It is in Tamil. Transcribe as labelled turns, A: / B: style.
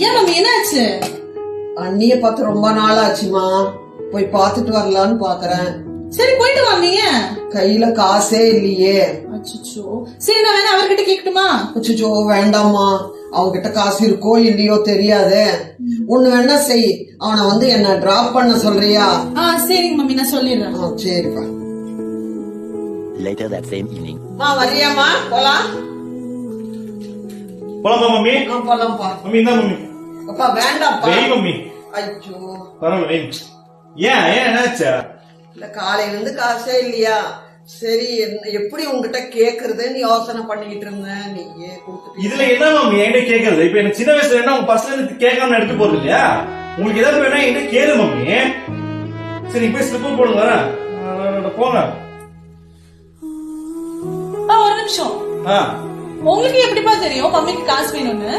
A: ஏன் மம்மி என்னாச்சு?
B: அண்ணிய பார்த்து ரொம்ப நாள் ஆச்சுமா, போய் பாத்துட்டு வரலான்னு பாக்குறேன்.
A: சரி போயிட்டு வாங்க.
B: கையில காசே இல்லையே.
A: அச்சோ, சரி நான் வேணா அவர்கிட்ட கேட்கட்டுமா?
B: அச்சோ வேண்டாமா, அவகிட்ட காசு இருக்கோ இல்லையோ தெரியாது. ஒண்ணு வேணா செய், அவனை வந்து என்ன டிராப் பண்ண சொல்றியா?
A: சரிங்க மம்மி, நான் சொல்லிடுறேன்.
B: சரிப்பா.
C: Later that same evening.
B: வரியாமா? போலாம்
D: போலாமா மம்மி?
B: போலாம்ப்பா.
D: மம்மி என்ன மம்மி?
B: அப்பா வேண்டாம்ப்பா.
D: வெய் மம்மி.
B: ஐயோ
D: பரவாயில்ல வெய். ஏன் என்னாச்சு?
B: இல்ல காலையில இருந்து காசே இல்லையா, சரி எப்படி உங்ககிட்ட கேக்குறதுன்னு யோசனை பண்ணிக்கிட்டு இருந்தேன். நீயே கொடுத்துட்டு
D: இதுல என்ன மம்மி என்கிட்ட கேக்குறது? இப்ப எனக்கு சின்ன வயசுல என்ன உங்க பசங்க இருந்து கேட்காம எடுத்து போறது இல்லையா? உங்களுக்கு ஏதாவது வேணா என்கிட்ட கேளு மம்மி. சரி போய் ஸ்லிப்பர் போடுங்க, வரேன். போங்க.
A: ஒரு நிமிஷம். உங்களுக்கு எப்படிப்பா தெரியும் மம்மிக்கு காசு வேணும்னு?